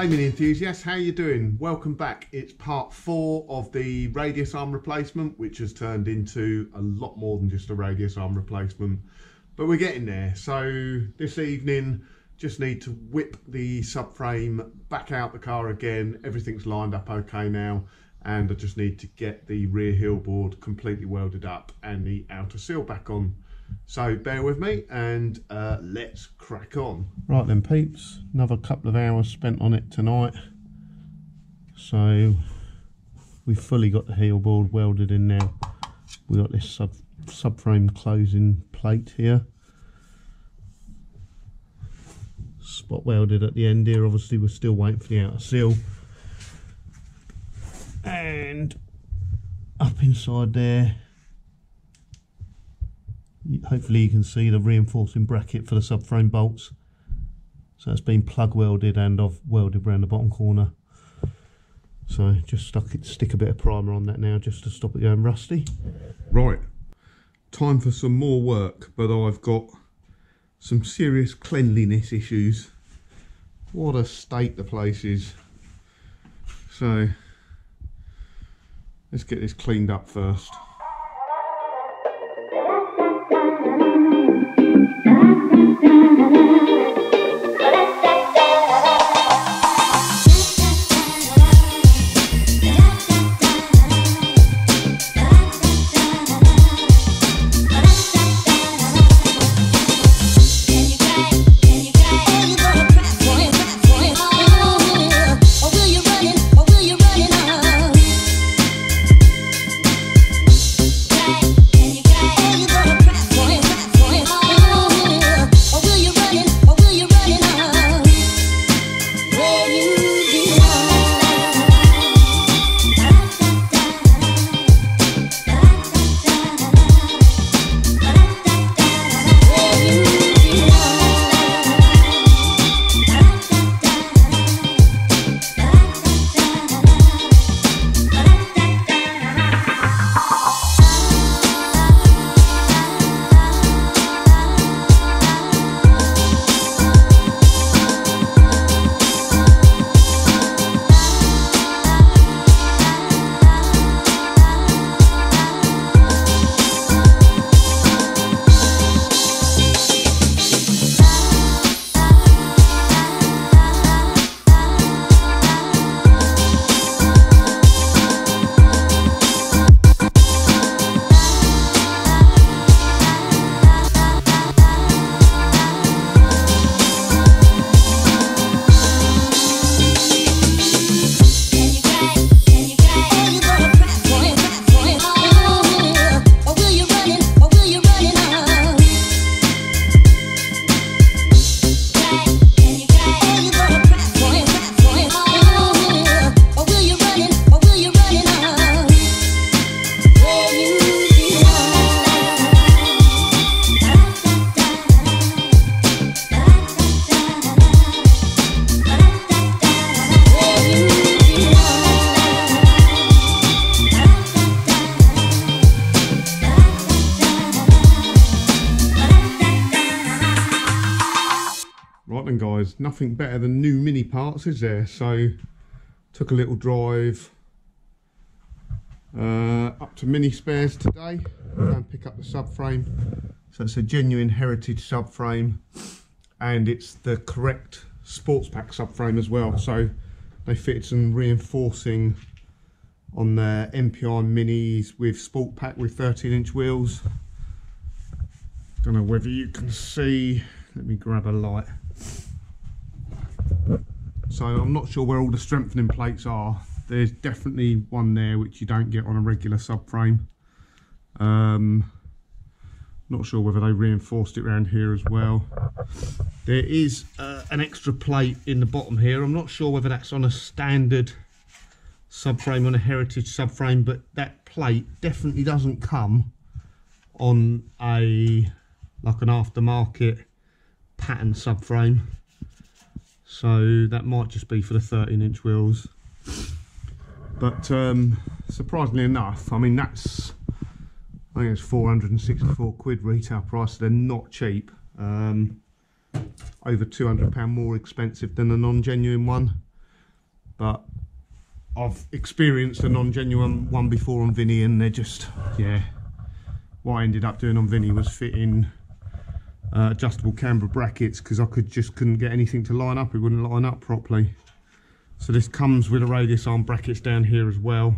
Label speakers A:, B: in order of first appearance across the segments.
A: Hey mini enthusiasts, how you doing? Welcome back. It's part 4 of the radius arm replacement, which has turned into a lot more than just a radius arm replacement, but we're getting there. So this evening just need to whip the subframe back out the car again. Everything's lined up okay now, and I just need to get the rear heel board completely welded up and the outer seal back on. So bear with me and let's crack on. Right then peeps, another couple of hours spent on it tonight. So we've fully got the heel board welded in now. We've got this subframe closing plate here. Spot welded at the end here. Obviously we're still waiting for the outer seal. And up inside there, hopefully you can see the reinforcing bracket for the subframe bolts. So it's been plug welded and I've welded around the bottom corner. So just stick a bit of primer on that now just to stop it going rusty. Right, time for some more work, but I've got some serious cleanliness issues. What a state the place is. So let's get this cleaned up first. Right then guys, nothing better than new mini parts, is there? So took a little drive up to Mini Spares today and pick up the subframe. So it's a genuine heritage subframe and it's the correct sports pack subframe as well. So they fitted some reinforcing on the MPI minis with sport pack with 13-inch wheels. Don't know whether you can see, let me grab a light. So I'm not sure where all the strengthening plates are. There's definitely one there which you don't get on a regular subframe. Not sure whether they reinforced it around here as well. There is an extra plate in the bottom here. I'm not sure whether that's on a standard subframe, on a heritage subframe, but that plate definitely doesn't come on a like an aftermarket pattern subframe. So that might just be for the 13-inch wheels. But surprisingly enough, I mean that's, I think it's 464 quid retail price. They're not cheap. Over £200 more expensive than a non-genuine one. but I've experienced a non-genuine one before on Vinny, and they're just, yeah. What I ended up doing on Vinny was fitting adjustable camber brackets, because I couldn't get anything to line up. It wouldn't line up properly. So this comes with a radius arm brackets down here as well.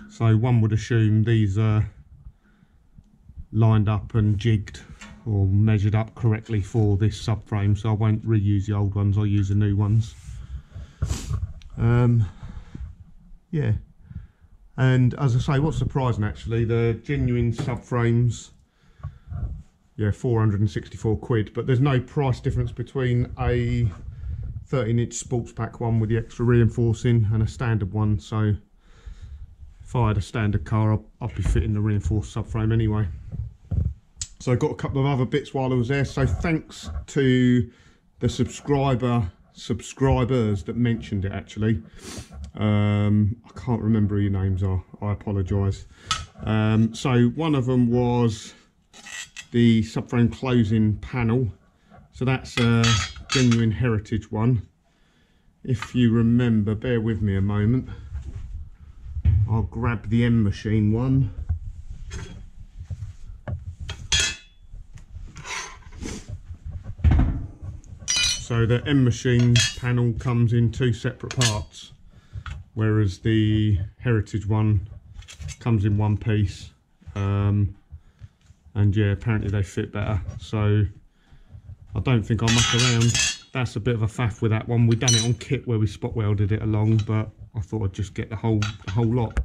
A: So one would assume these are lined up and jigged or measured up correctly for this subframe, so I won't reuse the old ones, I'll use the new ones. Yeah, and as I say, what's surprising actually, the genuine subframes, yeah, 464 quid, but there's no price difference between a 13-inch sports pack one with the extra reinforcing and a standard one. So if I had a standard car, I'd be fitting the reinforced subframe anyway. So I got a couple of other bits while I was there. So thanks to the subscribers that mentioned it actually. I can't remember who your names are, I apologise. So one of them was the subframe closing panel. So that's a genuine heritage one. If you remember, bear with me a moment. I'll grab the M machine one. So the M machine panel comes in two separate parts, whereas the heritage one comes in one piece. And yeah, apparently they fit better. So I don't think I'll muck around. That's a bit of a faff with that one. We've done it on kit where we spot welded it along, but I thought I'd just get the whole lot.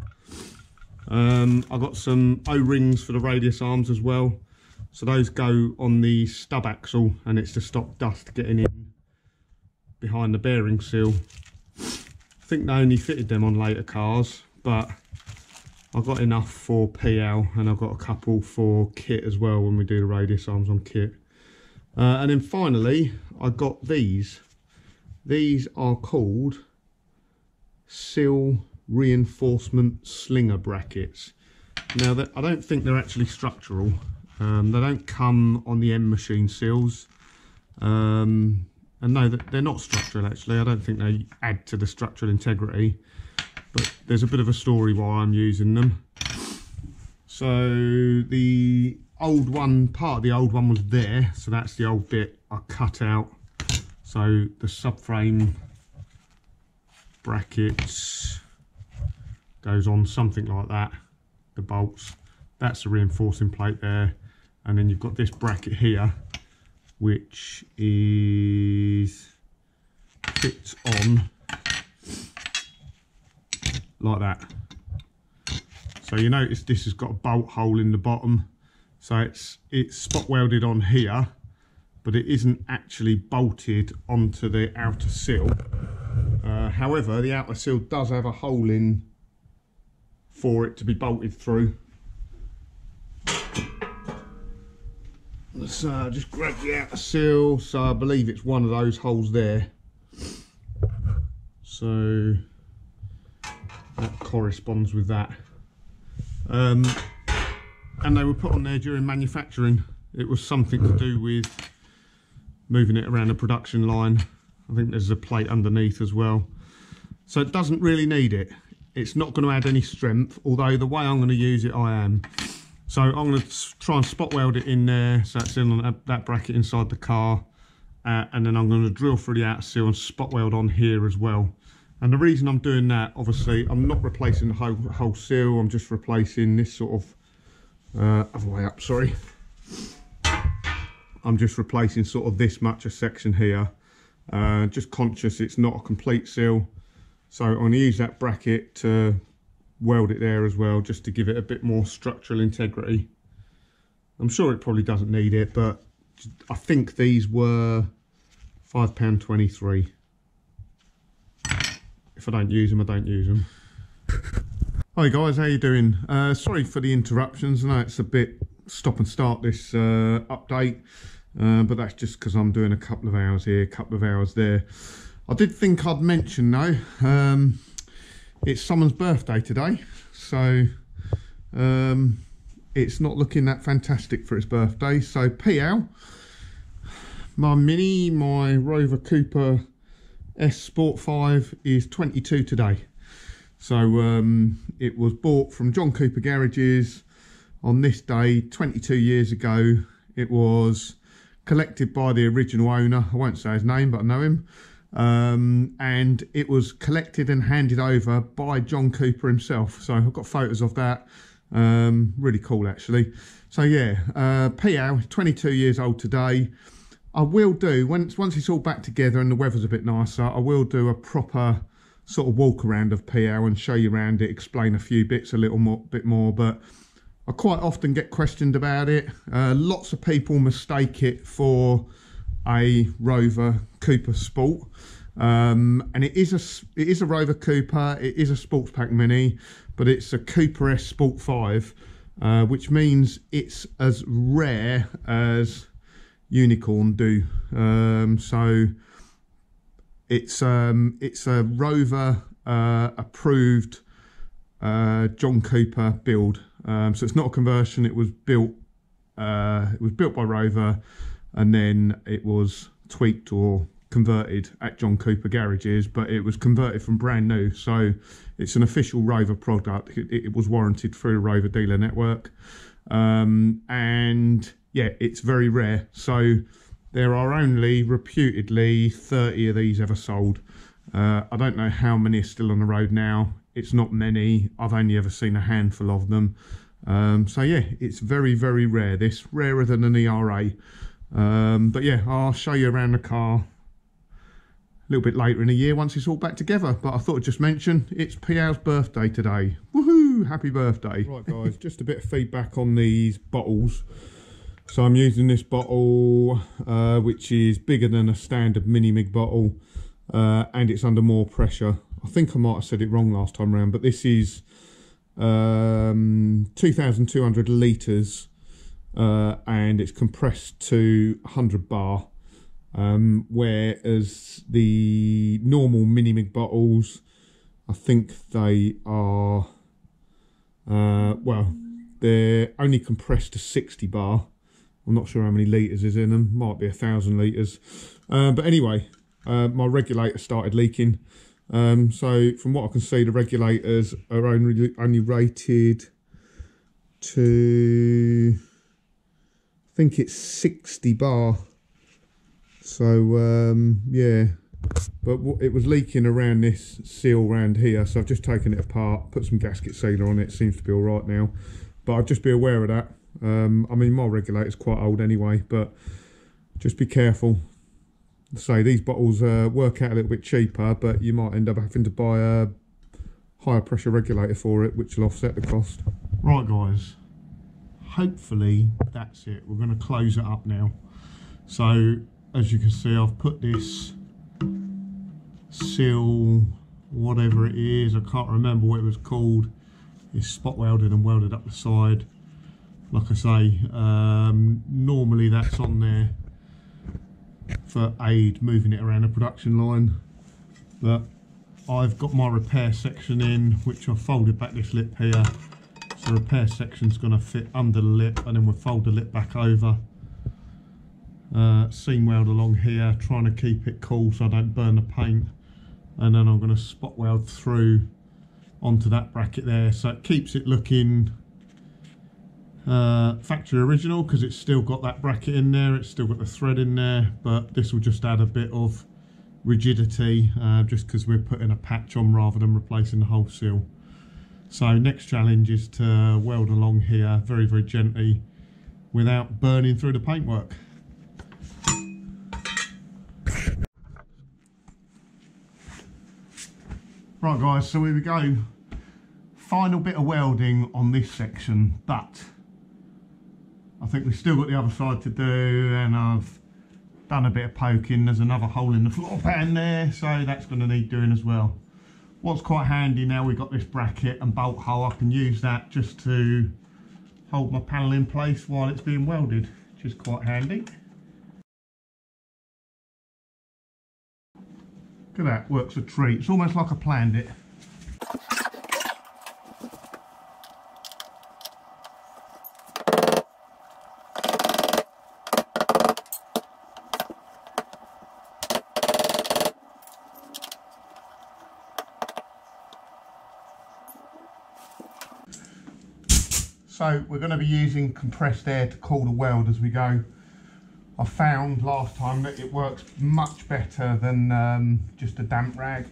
A: I got some O-rings for the radius arms as well. So those go on the stub axle, and it's to stop dust getting in behind the bearing seal. I think they only fitted them on later cars, but I got enough for PL, and I've got a couple for kit as well when we do the radius arms on kit. And then finally I got these. These are called sill reinforcement slinger brackets. Now I don't think they're actually structural. They don't come on the M machine seals. And no, they're not structural actually. I don't think they add to the structural integrity, but there's a bit of a story why I'm using them. So the old one, part of the old one was there, so that's the old bit I cut out. So the subframe brackets goes on something like that, the bolts. That's the reinforcing plate there, and then you've got this bracket here, which is fits on like that. So you notice this has got a bolt hole in the bottom, so it's spot welded on here, but it isn't actually bolted onto the outer sill. However, the outer sill does have a hole in for it to be bolted through. So just grab the outer sill. So I believe it's one of those holes there. So that corresponds with that. And they were put on there during manufacturing. It was something to do with moving it around the production line. I think there's a plate underneath as well. So it doesn't really need it. It's not going to add any strength, although the way I'm going to use it, I am. So I'm going to try and spot weld it in there, so that's in on that bracket inside the car, and then I'm going to drill through the outer seal and spot weld on here as well. And the reason I'm doing that, obviously, I'm not replacing the whole seal. I'm just replacing this sort of other way up. Sorry, I'm just replacing sort of this much a section here. Just conscious it's not a complete seal, so I'm going to use that bracket to weld it there as well, just to give it a bit more structural integrity. I'm sure it probably doesn't need it, but I think these were £5.23. If I don't use them, I don't use them. Hi guys, how you doing? Sorry for the interruptions. I know it's a bit stop and start this update, but that's just because I'm doing a couple of hours here, a couple of hours there. I did think I'd mention though, it's someone's birthday today, so it's not looking that fantastic for his birthday. So PL, my Mini, my Rover Cooper S Sport 5 is 22 today. So it was bought from John Cooper Garages on this day 22 years ago. It was collected by the original owner. I won't say his name, but I know him. And it was collected and handed over by John Cooper himself. So I've got photos of that. Really cool, actually. So yeah, PL, 22 years old today. I will do, once it's all back together and the weather's a bit nicer, I will do a proper sort of walk around of PL and show you around it, explain a few bits a bit more. But I quite often get questioned about it. Lots of people mistake it for a Rover Cooper Sport, and it is a Rover Cooper. It is a Sports Pack Mini, but it's a Cooper S Sport 5, which means it's as rare as Unicorn do. So it's a Rover approved John Cooper build. So it's not a conversion. It was built by Rover, and then it was tweaked or converted at John Cooper Garages, but it was converted from brand new. So it's an official Rover product. It was warranted through the Rover dealer network, and yeah, it's very rare. So there are only reputedly 30 of these ever sold. I don't know how many are still on the road now. It's not many. I've only ever seen a handful of them. So yeah, it's very, very rare. This rarer than an ERA. But yeah, I'll show you around the car a little bit later in the year once it's all back together. But I thought I'd just mention it's PL's birthday today. Woohoo! Happy birthday. Right guys, just a bit of feedback on these bottles. So I'm using this bottle, which is bigger than a standard mini mig bottle, and it's under more pressure. I think I might have said it wrong last time around, but this is 2,200 litres, and it's compressed to 100 bar, whereas the normal mini mig bottles, I think they are, well, they're only compressed to 60 bar. I'm not sure how many litres is in them. Might be 1,000 litres. But anyway, my regulator started leaking. So from what I can see, the regulators are only rated to, I think it's 60 bar. So yeah, but it was leaking around this seal around here. So I've just taken it apart, put some gasket sealer on it. Seems to be all right now. But I'd just be aware of that. I mean, my regulator's quite old anyway, but just be careful. Say these bottles work out a little bit cheaper, but you might end up having to buy a higher pressure regulator for it, which will offset the cost. Right guys, hopefully that's it. We're going to close it up now. So as you can see, I've put this seal, whatever it is, I can't remember what it was called, it's spot welded and welded up the side. Like I say, normally that's on there for aid moving it around the production line, but I've got my repair section in, which I've folded back this lip here, so the repair section's going to fit under the lip, and then we'll fold the lip back over, seam weld along here, trying to keep it cool so I don't burn the paint, and then I'm going to spot weld through onto that bracket there, so it keeps it looking factory original, because it's still got that bracket in there, it's still got the thread in there, but this will just add a bit of rigidity, just because we're putting a patch on rather than replacing the whole seal. So next challenge is to weld along here very, very gently without burning through the paintwork. Right guys, so here we go. Final bit of welding on this section, but I think we've still got the other side to do, and I've done a bit of poking. There's another hole in the floor pan there, so that's going to need doing as well. What's quite handy now, we've got this bracket and bolt hole, I can use that just to hold my panel in place while it's being welded, which is quite handy. Look at that, works a treat. It's almost like I planned it. So we're going to be using compressed air to cool the weld as we go. I found last time that it works much better than just a damp rag.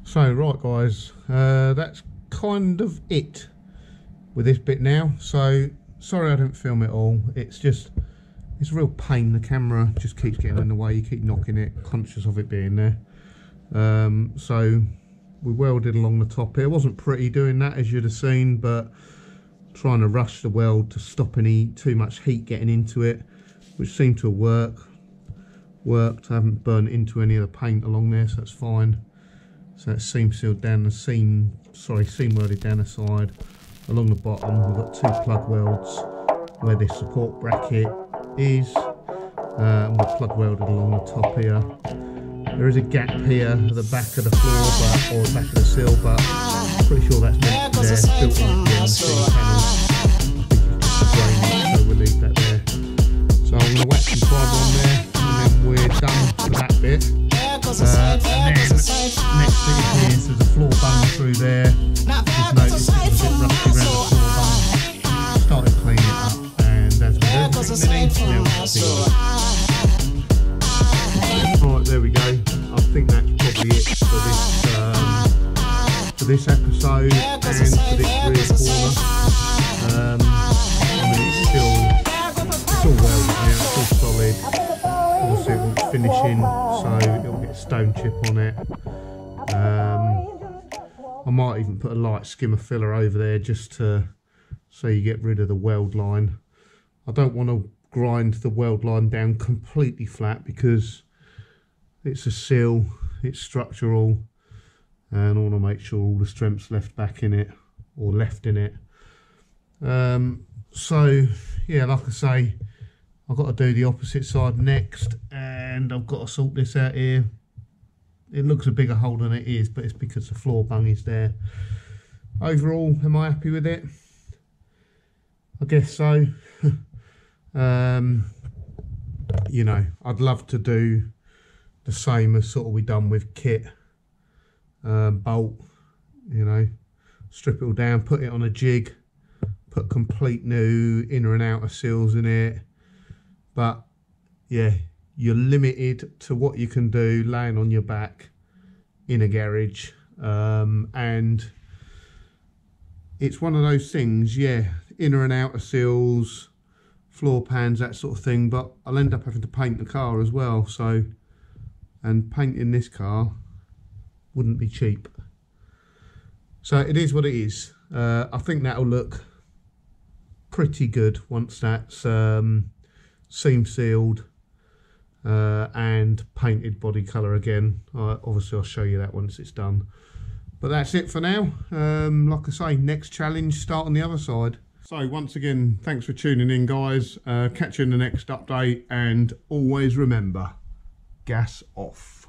A: So right guys, that's kind of it with this bit now. So sorry I didn't film it all. It's a real pain. The camera just keeps getting in the way. You keep knocking it, conscious of it being there. So we welded along the top here. It wasn't pretty doing that, as you'd have seen, but trying to rush the weld to stop too much heat getting into it, which seemed to have worked. I haven't burnt into any of the paint along there, so that's fine. So it's seam sealed down the seam welded down the side. Along the bottom we've got 2 plug welds where this support bracket is, and we're plug welded along the top here. There is a gap here at the back of the floor, or the back of the sill, but I'm pretty sure that's meant to be there, built on the steam panel. I think it's just a drainage, so we'll leave that there. So I'm going to whack some fibre on there, and then we're done for that bit. And then next thing is there's a floor bung through there. Just noticed it was a bit rusty around the floor bung. Started cleaning it up, and as with everything mini, now we'll dig it. Alright, there we go. I think that's probably it for this episode and for this rear corner. I mean, it's all welded now, it's all solid. Obviously it wants finishing, so it'll get a stone chip on it. I might even put a light skimmer filler over there just so you get rid of the weld line. I don't want to grind the weld line down completely flat because it's a sill, it's structural, and I want to make sure all the strength's left in it. So yeah, like I say, I've got to do the opposite side next, and I've got to sort this out here. It looks a bigger hole than it is, but it's because the floor bung is there. Overall, am I happy with it? I guess so. You know, I'd love to do the same as sort of we done with kit, bolt, you know, strip it all down, put it on a jig, put complete new inner and outer seals in it. But yeah, you're limited to what you can do laying on your back in a garage, and it's one of those things, yeah, inner and outer seals, floor pans, that sort of thing, but I'll end up having to paint the car as well, so, and painting this car wouldn't be cheap. So it is what it is. I think that'll look pretty good once that's seam sealed and painted body colour again. Obviously I'll show you that once it's done, but that's it for now. Like I say, next challenge, start on the other side. So once again, thanks for tuning in guys. Catch you in the next update, and always remember, gas off.